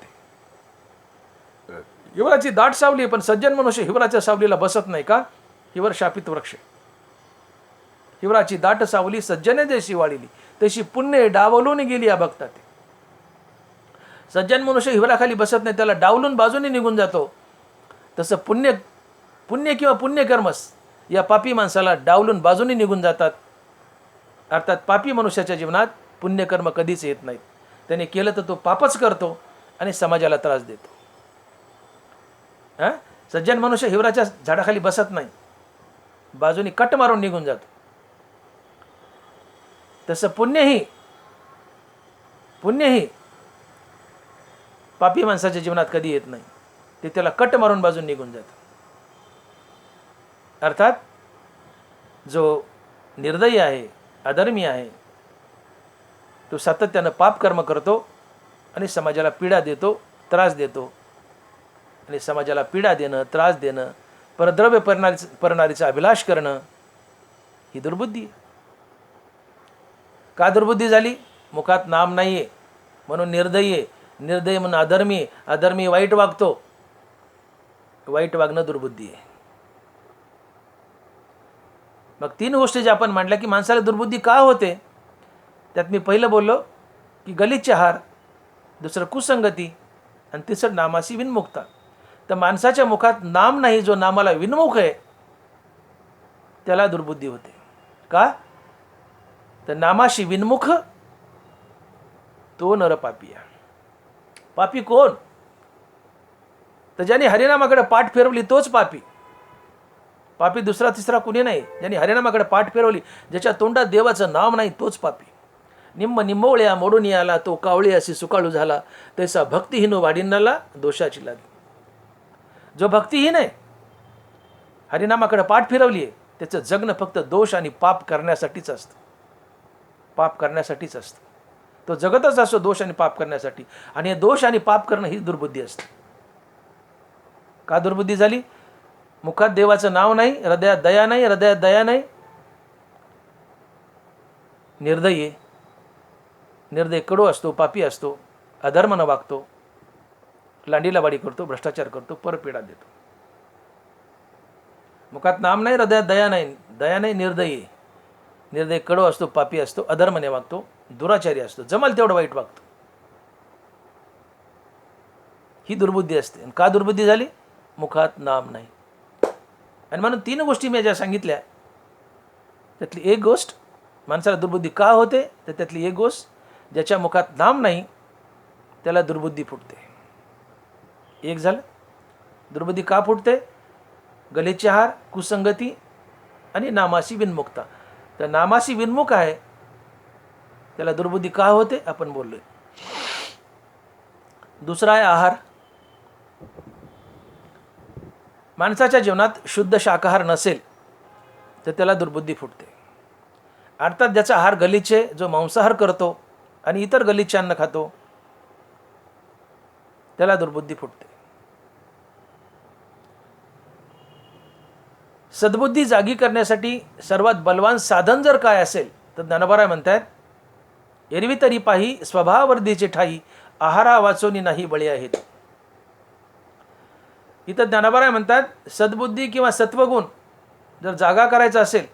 हिवराची दाट सावली, पण सज्जन मनुष्य हिवराच्या सावलीला बसत नाही. का? हिवर शापित वृक्ष. हिवराची दाट सावली, सज्जने जैशी वाढिली, तशी पुण्य डावलून गेली या भक्तात. सज्जन मनुष्य हिवराखाली बसत नाही, त्याला डावलून बाजूने निघून जातो. तसं पुण्य किंवा पुण्यकर्मस या पापी माणसाला डावलून बाजूने निघून जातात अर्थात पापी मनुष्याच्या जीवनात पुण्यकर्म कधीच येत नाहीत. त्याने केलं तर तो पापच करतो आणि समाजाला त्रास देतो. सज्जन मनुष्य हिवराच्या झाडाखाली बसत नाही, बाजूनी कट मारून निघून जातो. तसं पुण्यही पापी माणसाच्या जीवनात कधी येत नाही. ते त्याला कट मारून बाजून निघून जातं. अर्थात जो निर्दयी आहे, अधर्मी आहे, तो सातत्यानं पाप कर्म करतो आणि समाजाला पीडा देतो, त्रास देतो. आणि समाजाला पीडा देणं, त्रास देणं, परद्रव्य परणारीचा अभिलाष करणं ही दुर्बुद्धी आहे. का दुर्बुद्धी झाली? मुखात नाम नाही आहे म्हणून निर्दयी आहे, निर्दयी म्हणून अधर्मी आहे, अधर्मी वाईट वागतो, वाईट वागणं दुर्बुद्धी आहे. मग 3 गोष्टी ज्या आपण मांडल्या की माणसाला दुर्बुद्धी का होते, त्यात मी पहिलं बोललो की गलिच्छ आहार, दुसरं कुसंगती आणि तिसरं नामाशी विनमुखता. तर माणसाच्या मुखात नाम नाही, जो नामाला विनमुख आहे त्याला दुर्बुद्धी होते. का? तर नामाशी विनमुख तो नरपापी आहे. पापी कोण? तर ज्याने हरिनामाकडे पाठ फिरवली तोच पापी. पापी दुसरा तिसरा कुणी नाही. ज्याने हरिनामाकडे पाठ फिरवली, ज्याच्या तोंडात देवाचं नाम नाही तोच पापी. निम्म निम्मवळ्या मोडून आला, तो कावळे अशी सुकाळू झाला, तैसा भक्तिहीन वाढीनाला दोषाची लागी. जो भक्तिहीन आहे, हरिनामाकडे पाठ फिरवली आहे, त्याचं जगणं फक्त दोष आणि पाप करण्यासाठीच असतं. पाप करण्यासाठीच असतं. तो जगतच असतो दोष आणि पाप करण्यासाठी. आणि हे दोष आणि पाप करणं ही दुर्बुद्धी असते. का दुर्बुद्धी झाली? मुखात देवाचं नाव नाही, हृदयात दया नाही, हृदयात दया नाही. निर्दयी, निर्दय कडू असतो, पापी असतो, अधर्मानं वागतो, लांडीलावाडी करतो, भ्रष्टाचार करतो, परपीडा देतो. मुखात नाम नाही, हृदयात दया नाही, दया नाही, निर्दयी, निर्दय कडू असतो, पापी असतो, अधर्माने वागतो, दुराचारी असतो, जमल तेवढं वाईट वागतो. ही दुर्बुद्धी असते. आणि का दुर्बुद्धी झाली? मुखात नाम नाही. आणि म्हणून 3 गोष्टी मी ज्या सांगितल्या त्यातली एक गोष्ट माणसाला दुर्बुद्धी का होते, तर त्यातली एक गोष्ट, ज्याच्या मुखात नाम नाही त्याला दुर्बुद्धी फुटते. एक झालं. दुर्बुद्धी का फुटते? गलिच्छ आहार, कुसंगती आणि नामाशी विनमुखता. तर नामाशी विनमुख आहे त्याला दुर्बुद्धी का होते आपण बोललोय. दुसरा आहे आहार. माणसाच्या जीवनात शुद्ध शाकाहार नसेल तर त्याला दुर्बुद्धी फुटते. अर्थात ज्याचा आहार गलिच्छ आहे, जो मांसाहार करतो आणि इतर गलिच्छ अन्न खातो, त्याला दुर्बुद्धी फुटते. सद्बुद्धी जागी करण्यासाठी सर्वात बलवान साधन जर काय असेल तर ज्ञानोबा म्हणतात, एरवी तरी पाही स्वभाववर्धीचे ठाई, आहारा वाचोनी नाही बळी आहेत. इथं ज्ञानोबा म्हणतात, सद्बुद्धी किंवा सत्वगुण जर जागा करायचा असेल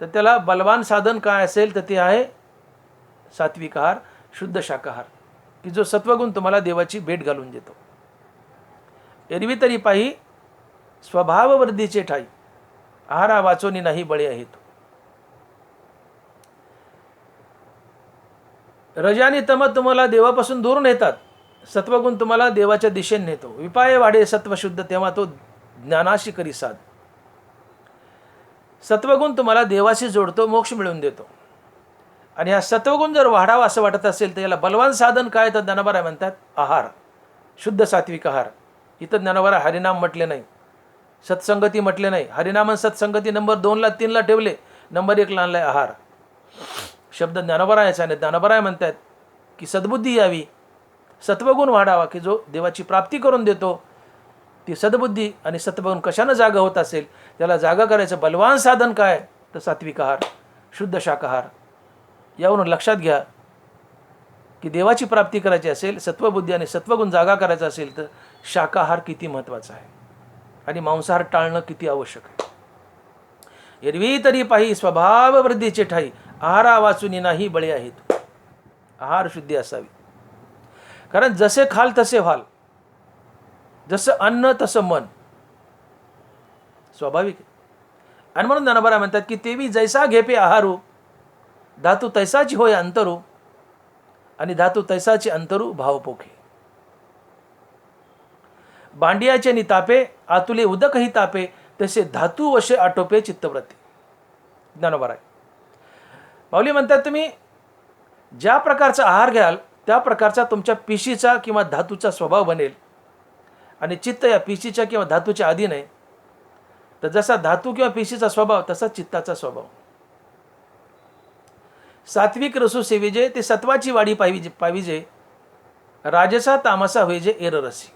तर त्याला बलवान साधन काय असेल तर ते आहे सात्विक आहार, शुद्ध शाकाहार, की जो सत्वगुण तुम्हाला देवाची भेट घालून देतो. एरवी तरी पाही स्वभाववर्धीचे ठाई, आहारा वाचोनी नाही बळी आहेत. रजा आणि तम तुम्हाला देवापासून दूर नेतात, सत्वगुण तुम्हाला देवाच्या दिशेने नेतो. विपाय वाढे सत्वशुद्ध तेव्हा तो ज्ञानाशी करी साध. सत्वगुण तुम्हाला देवाशी जोडतो, मोक्ष मिळवून देतो. आणि हा सत्वगुण जर वाढावा असं वाटत असेल तर याला बलवान साधन काय, तर ज्ञानोबा म्हणतात आहार, शुद्ध सात्विक आहार. इथं ज्ञानोबा हरिनाम म्हटले नाही, सत्संगती म्हटले नाही. हरिनाम आणि सत्संगती नंबर 2ला 3ला ठेवले, नंबर 1ला आणलाय आहार. शब्द ज्ञानोबा याचा आणि ज्ञानोबा म्हणतात की सद्बुद्धी यावी, सत्वगुण वाढावा, की जो देवाची प्राप्ती करून देतो. ती सद्बुद्धी आणि सत्वगुण कशानं जागा होत असेल, त्याला जागा करायचं बलवान साधन काय, तर सात्विक आहार, शुद्ध शाकाहार. यावरून लक्षात घ्या की देवाची प्राप्ती करायची असेल, सत्वबुद्धी आणि सत्वगुण जागा करायचा असेल तर शाकाहार किती महत्त्वाचा आहे आणि मांसाहार टाळणं किती आवश्यक आहे. एरवी तरी पाही स्वभाववृद्धीचे ठाई, आहारा वाचूनी नाही बळी आहेत. आहार शुद्धी असावी. कारण जसे खाल तसे व्हाल, जसं अन्न तसं मन, स्वाभाविक. आणि म्हणून ज्ञानोबा म्हणतात की तेवी जैसा घेपे आहारू धातू तैसाची होय अंतरू आणि धातू तैसाची अंतरू भावपोखे. बांडियाचे नितापे आतुले उदकही तापे तसे धातू वशे आटोपे चित्तवृत्ती. ज्ञानोबा आहे. माऊली म्हणतात तुम्ही ज्या प्रकारचा आहार घ्याल त्या प्रकारचा तुमच्या पिशीचा किंवा धातूचा स्वभाव बनेल आणि चित्त या पिशीच्या किंवा धातूच्या अधीन आहे. तर जसा धातू किंवा पिशीचा स्वभाव तसा चित्ताचा स्वभाव. सात्विक रसू सेविजे ते सत्वाची वाढी पाविजे राजसा तामसा होईजे एररसी.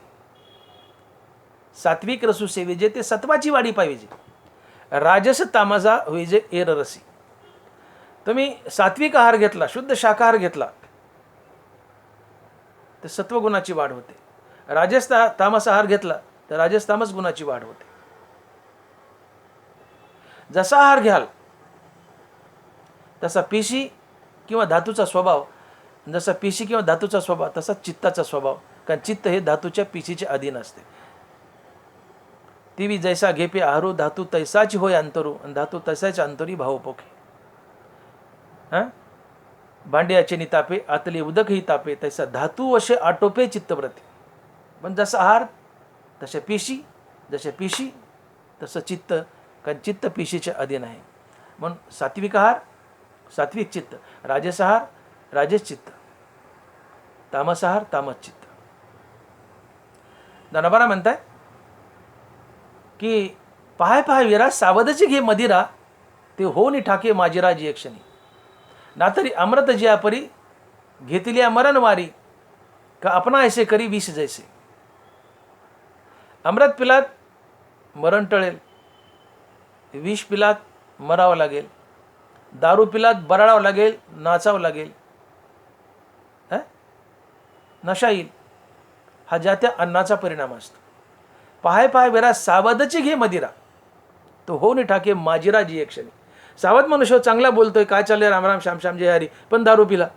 सात्विक रसू सेविजे ते सत्वाची वाढी पाहिजे राजस तामसा होईजे एररसी. तुम्ही सात्विक आहार घेतला, शुद्ध शाकाहार घेतला तर सत्वगुणाची वाढ होते. राजस तामस आहार घेतला तर राजस तामस गुणाची वाढ होते. जसा आहार घ्याल तसा पिशी किंवा धातूचा स्वभाव, जसा पिशी किंवा धातूचा स्वभाव तसा चित्ताचा स्वभाव. कारण चित्त हे धातूच्या पिशीचे अधीन असते. तीवी जैसा घेपे आहारू धातू तैसाची होय अंतरू आणि धातू तैसाच्या अंतरी भावपोखे. भांड्याचे नितापे आतले उदकही तापे तैसा धातू वशे आटोपे चित्तव्रती. पण जसा आहार तशा पिशी, जशा पिशी तसं चित्त. कारण चित्त पिशीचे अधीन आहे. म्हणून सात्विक आहार सात्विक चित्त, राजस आहार राजस चित्त, तामस आहार तामस चित्त. दानोबा म्हणताय की पाहाय पाहाय वीरा सावधची घे मदिरा ते होनी ठाके माजिराजी एकक्षणी. ना तरी अमृत जिया परी घेतलिया मरण वारी का अपना ऐसे करी विष जैसे. अमृत पिलात मरण टळेल, विष पिलात मरावं लागेल, दारू पिलात बराडावं लागेल, नाचावं लागेल, नशा येईल. हा ज्या त्या अन्नाचा परिणाम असतो. पाहाय पाहाय वेरा सावधची घे मदिरा तो होऊन ठाके माजिरा जी एक क्षणी. सावध मनुष्य चांगला बोलतोय, काय चाललंय राम राम श्याम श्याम जय हरी, पण दारू पिला.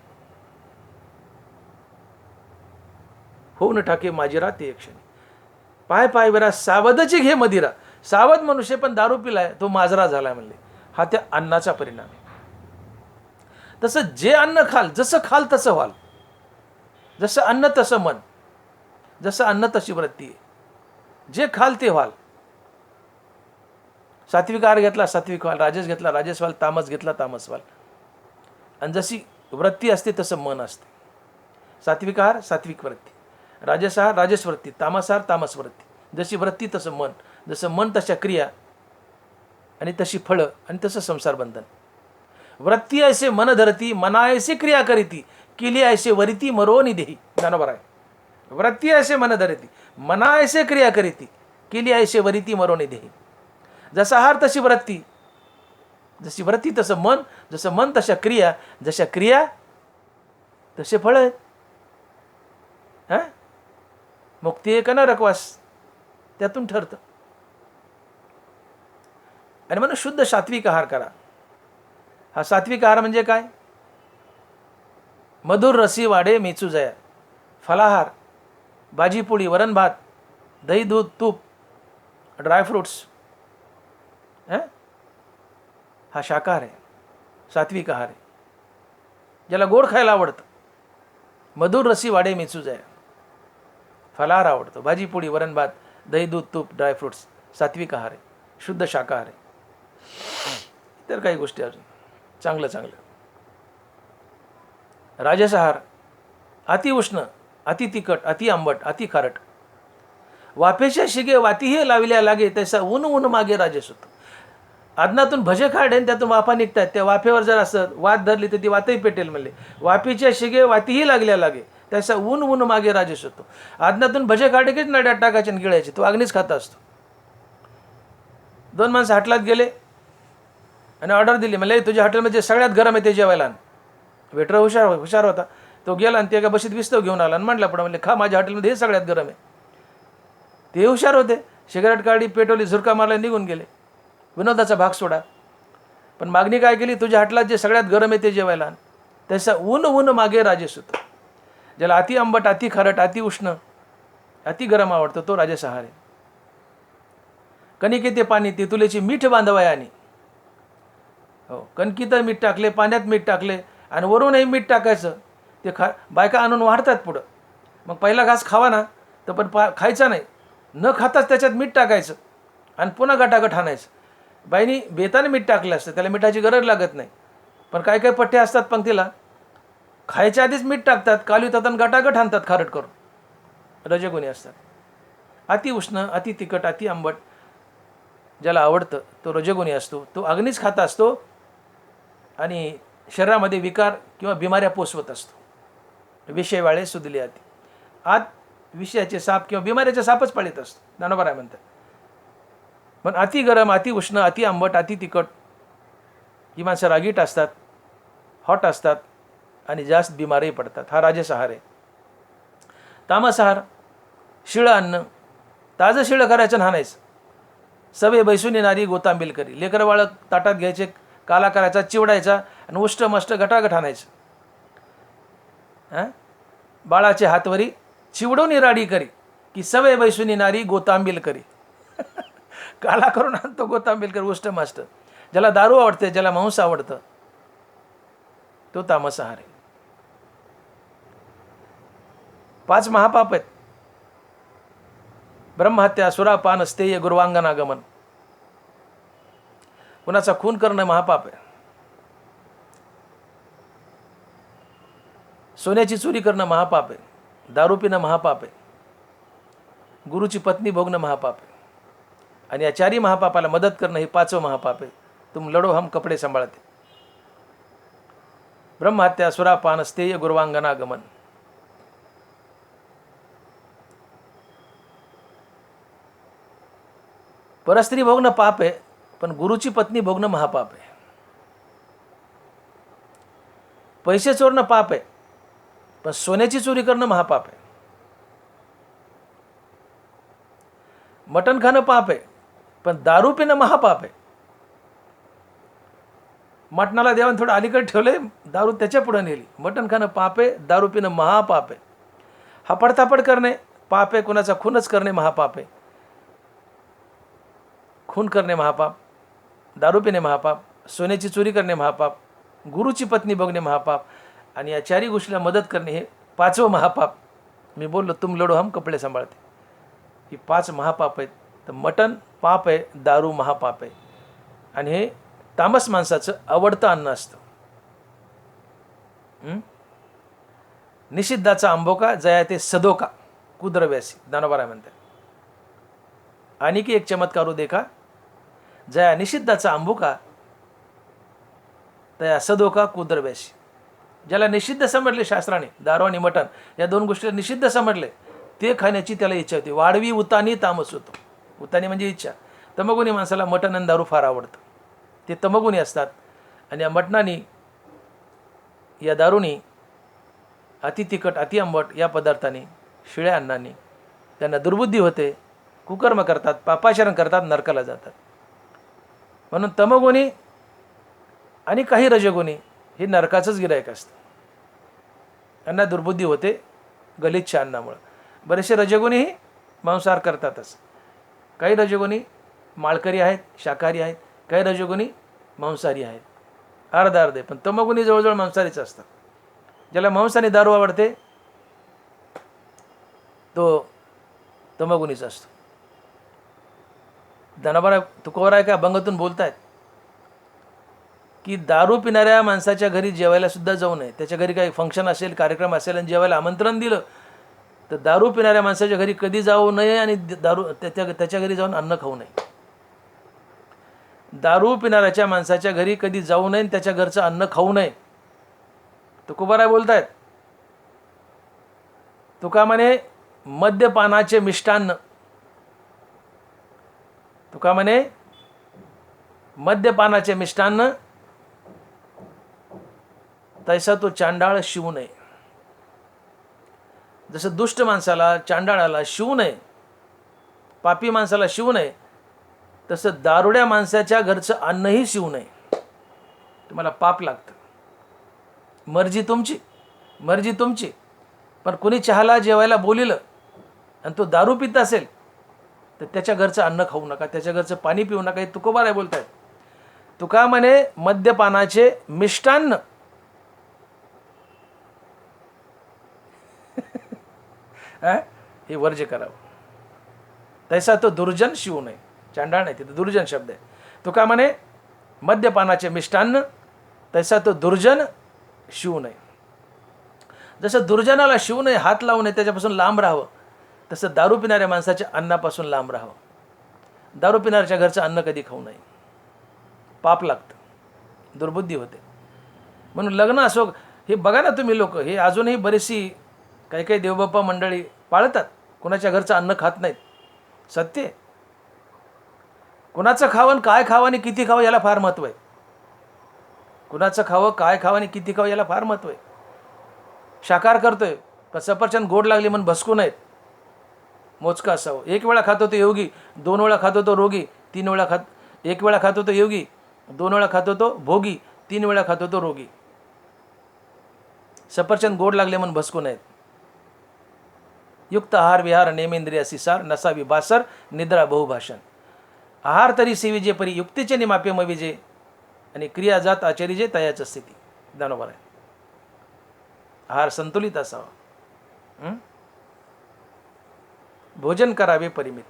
होऊन ठाके माजिरा ते एक क्षणी. पाहाय पाहाय वेरा सावधची घे मदिरा. सावध मनुष्य पण दारू पिलाय तो माजरा झालाय म्हणले. हा त्या अन्नाचा परिणाम आहे. तसं जे अन्न खाल, जसं खाल तसं व्हाल. जसं अन्न तसं मन, जसं अन्न तशी वृत्ती आहे. जे खाल ते व्हाल. सात्विक आहार घेतला सात्विक व्हाल, राजस घेतला राजस व्हाल, तामस घेतला तामस व्हाल. आणि जशी वृत्ती असते तसं मन असते. सात्विक आहार सात्विक वृत्ती, राजस आहार राजस वृत्ती, तामस आहार तामस वृत्ती. जशी वृत्ती तसं मन, जसं मन तशा क्रिया आणि तशी फळं आणि तसं संसार बंधन. वृत्ती ऐसे मन धरती मना ऐसे क्रिया करीती केली ऐसे वरिती मरोनी देही. ज्ञानोबा आहे. वृत्ती ऐसे मन धरती मना ऐसे क्रिया करीती केली ऐसे वरिती मरोनी देही. जसा आहार तशी वृत्ती, जशी वृत्ती तसं मन, जसं मन तशा क्रिया, जशा क्रिया तसे फळ आहेत. मुक्ती एक नरकवास त्यातून ठरतं. आणि म्हणून शुद्ध सात्विक आहार करा. हा सात्विक आहार म्हणजे काय? मधुर रसी वाडे मेचू जया, फलाहार, भाजी पोळी वरण भात, दही दूध तूप, ड्रायफ्रूट्स, हा शाकाहार आहे, सात्विक आहार आहे. ज्याला गोड खायला आवडतं, मधुर रसी वाडे मेचू जया, फलाहार आवडतो, भाजी पोळी वरण भात, दही दूध तूप, ड्रायफ्रूट्स, सात्विक आहार आहे, शुद्ध शाकाहार आहे. इतर काही गोष्टी अजून चांगलं चांगलं. राजस आहार अति उष्ण, अति तिखट, अति आंबट, अति खारट, वाफेच्या शिगे वातीही लाविल्या लागे तसा ऊन ऊन मागे राजस होतो. आदनातून भजे खाडे त्यातून वाफा निघतात, त्या वाफेवर जर असं वात धरली तर ती वातही पेटेल म्हणले. वाफेच्या शिगे वातीही लागल्या लागे तसा ऊन ऊन मागे राजस होतो. आदनातून भजे खाडे की नड्यात टाकायचे आणि गिळायचे, तो अग्नीच खाता असतो. दोन माणसं हॉटेलात गेले आणि ऑर्डर दिली, म्हणले तुझ्या हॉटेलमध्ये सगळ्यात गरम आहे ते जेवायला. वेटर हुशार होता, तो गेला आणि ते एका बशीत विस्तव घेऊन आला आणि म्हटला पण म्हणले खा, माझ्या हॉटेलमध्ये हे सगळ्यात गरम आहे. ते हुशार होते, सिगारेट काढली, पेटवली, झुरका मारला, निघून गेले. विनोदाचा भाग सोडा. पण मागणी काय केली? तुझ्या हॉटेलात जे सगळ्यात गरम आहे ते जेवायला. तसा ऊन ऊन मागे राजस होतो. ज्याला अति आंबट, अति खारट, अति उष्ण, अति गरम आवडतं तो राजस आहार आहे. कणिके ते पाणी, तेतुलेची मीठ बांधवायानी, हो, कणकीत मीठ टाकले, पाण्यात मीठ टाकले आणि वरूनही मीठ टाकायचं. ते बायका आणून वाढतात पुढं. मग पहिला घास खावा ना, तर पण खायचा नाही, न खाताच त्याच्यात मीठ टाकायचं आणि पुन्हा गटागट आणायचं. बाईनी बेताने मीठ टाकलं असतं, त्याला मिठाची गरज लागत नाही. पण काही काही पठ्ठे असतात पंक्तीला खायच्या आधीच मीठ टाकतात, कालवितात आणि गटागट आणतात खारट करून. रजगुणी असतात. अति उष्ण, अति तिखट, अति आंबट ज्याला आवडतं तो रजगुणी असतो. तो अग्नीच खाता असतो आणि शरीरामध्ये विकार किंवा बिमाऱ्या पोचवत असतो. विषय वाळे सुदले अति, आत विषयाचे साप किंवा बिमाऱ्याचे सापच पाळीत असतो. ज्ञानोबा राय म्हणतात. पण अति गरम, अति उष्ण, अति आंबट, अति तिखट ही माणसं रागीट असतात, हॉट असतात आणि जास्त बिमारही पडतात. हा राजस आहार आहे. तामस आहार, शिळं अन्न, ताजं शिळं करायचं नाहायचं. सवे बैसून येणारी गोतांबिल करी, लेकर बाळक ताटात घ्यायचे, काला करायचा, चिवडायचा आणि उष्ट मष्ट गटागट आणायचं. बाळाचे हातवरी चिवडून राडी करी, की सवे बैसून येणारी गोतांबिल करी. काला करून आणतो गोतांबिल करी, उष्ट मष्ट. ज्याला दारू आवडते, ज्याला मांस आवडतं, तो तामस आहार आहे. 5 महापाप आहेत. ब्रह्महत्या, सुरापान, स्थेय, गुरुवांगनागमन. कुणाचा खून करणं महापाप आहे. सोन्याची चोरी करणं महापाप आहे. दारू पिणं महापाप आहे. गुरुची पत्नी भोगणं महापाप आहे. आणि या 4ही महापापाला मदत करणं हे 5वं महापाप आहे. तुम लढो हम कपडे सांभाळते. ब्रह्महत्या, सुरापान, स्थेय, गुरुवांगनागमन. परस्त्री भोगणं पाप आहे, पण गुरुची पत्नी भोगणं महापाप आहे. पैसे चोरणं पाप आहे, पण सोन्याची चोरी करणं महापाप आहे. मटण खाणं पाप आहे, पण दारू पिणं महापाप आहे. मटणाला देवाने थोडं अलीकडे ठेवले, दारू त्याच्या पुढे नेली. मटण खाणं पाप आहे, दारू पिणं महापाप आहे. हापडतापड करणे पाप आहे, कुणाचा खूनच करणे महापाप आहे. खून करणे महापाप, दारू पिणे महापाप, सोन्याची चोरी करणे महापाप, गुरुची पत्नी बघणे महापाप आणि या 4ही गोष्टीला मदत करणे हे 5वं महापाप. मी बोललो तुम लढो हम कपडे सांभाळते. ही 5 महापाप आहेत. तर मटण पाप आहे, दारू महापाप आहे आणि हे तामस माणसाचं आवडतं अन्न असतं. निषिद्धाचा आंबोका जया ते सदोका कुद्रव्यासी. ज्ञानोबा राय म्हणतात. आणि की एक चमत्कारू देखा, जया निषिद्धाचा आंबोका तया सदोका कुद्रव्यासी. ज्याला निषिद्ध समजले शास्त्राने, दारू आणि मटण या 2 गोष्टी निषिद्ध समजले, ते खाण्याची त्याला इच्छा होती. वाढवी उतानी तामस होतो. उतानी म्हणजे इच्छा. तमगुणी माणसाला मटण आणि दारू फार आवडतं. ते तमगुणी असतात आणि या मटणाने, या दारूनी, अति तिखट, अति आंबट या पदार्थाने, शिळ्या अन्नाने त्यांना दुर्बुद्धी होते, कुकर्म करतात, पापाचरण करतात, नरकाला जातात. म्हणून तमगुणी आणि काही रजगुणी हे नरकाचंच गिरायक असतं. त्यांना दुर्बुद्धी होते गलिच्छ अन्नामुळं. बरेचसे रजगुणीही मांसाहार करतातच. काही रजगुणी माळकरी आहेत, शाकाहारी आहेत. काही रजगुणी मांसाहारी आहेत. अर्धा अर्धे. पण तमगुणी जवळजवळ मांसाहारीच असतात. ज्याला मांस आणि दारू आवडते तो तमगुणीच असतो. ज्ञानोबा तुकोबराय का अभंगातून बोलतायत की दारू पिणाऱ्या माणसाच्या घरी जेवायला सुद्धा जाऊ नये. त्याच्या घरी काही फंक्शन असेल, कार्यक्रम असेल आणि जेवायला आमंत्रण दिलं तर दारू पिणाऱ्या माणसाच्या घरी कधी जाऊ नये आणि त्याच्या घरी जाऊन अन्न खाऊ नये. दारू पिणाऱ्याच्या माणसाच्या घरी कधी जाऊ नये आणि त्याच्या घरचं अन्न खाऊ नये. तुकोबराय बोलतायत. तुका म्हणे मद्यपानाचे मिष्टान्न. तुका म्हणे मद्यपानाचे मिष्टान्न तैसा तो चांडाळ शिवू नये. जसं दुष्ट माणसाला, चांडाळाला शिवू नये, पापी माणसाला शिवू नये, तसं दारुड्या माणसाच्या घरचं अन्नही शिवू नये. तुम्हाला पाप लागतं. मर्जी तुमची, मर्जी तुमची. पण कोणी चहाला जेवायला बोलिलं आणि तो दारू पित असेल तर त्याच्या घरचं अन्न खाऊ नका, त्याच्या घरचं पाणी पिऊ नका. हे तुकोबराय बोलत आहेत. तुका म्हणे मद्यपानाचे मिष्टान्न हे वर्ज्य करावं. तैसा तो दुर्जन शिवू नये. चांडाळ नाही, तिथे दुर्जन शब्द आहे. तुका म्हणे मद्यपानाचे मिष्टान्न तैसा तो दुर्जन शिवू नये. जसं दुर्जनाला शिवू नये, हात लावू नये, त्याच्यापासून लांब राहावं, तसं दारू पिणाऱ्या माणसाच्या अन्नापासून लांब राहावं. दारू पिणाऱ्याच्या घरचं अन्न कधी खाऊ नये, पाप लागतं, दुर्बुद्धी होते. म्हणून लग्न असो, हे बघा ना तुम्ही लोक, हे अजूनही बरीचशी काही काही देवबाप्पा मंडळी पाळतात, कुणाच्या घरचं अन्न खात नाहीत. सत्य. कुणाचं खावं, काय खावं आणि किती खावं याला फार महत्त्व आहे. कुणाचं खावं, काय खावं आणि किती खावं याला फार महत्त्व आहे. शाकाहार करतोय पण सफरचंद गोड लागली म्हणून भसकू नयेत, मोजका असावं. एक वेळा खातो तो योगी, 2 वेळा खातो तो रोगी, 3 वेळा एक वेळा खातो तो योगी, 2 वेळा खातो तो भोगी, 3 वेळा खातो तो रोगी. सफरचंद गोड लागले म्हणून भसकू नयेत. युक्त आहार विहार नेमेंद्रिय सिसार नसावी बासर निद्रा बहुभाषण. आहार तरी सेविजे परी युक्तीचे निमापे मविजे आणि क्रिया जात आचरिजे तयाच स्थिती. बरोबर आहे. आहार संतुलित असावा. भोजन करावे परिमित.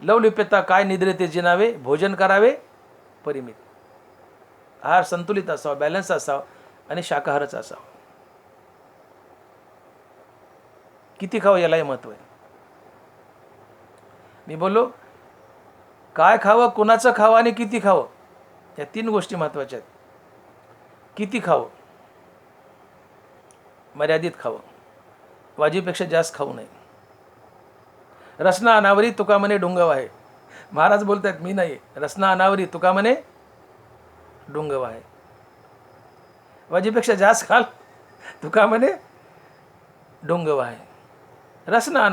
लवलिप्यता काय निद्रिते जिनावे, भोजन करावे परिमित. आहार संतुलित असावा, बॅलन्स असावा आणि शाकाहारच असावा. किती खावं यालाही महत्त्व आहे. मी बोललो काय खावं, कुणाचं खावं आणि किती खावं, या 3 गोष्टी महत्त्वाच्या आहेत. किती खावं, मर्यादित खावं, वाजीपेक्षा जास्त खाऊ नये. रसना अनावरी तुका म्हणे डुंगव आहे. महाराज बोलतायत, मी नाही. रसना अनावरी तुका म्हणे डुंगव आहे. वाजीपेक्षा जास्त खाल तुका म्हणे डुंगव आहे. रसना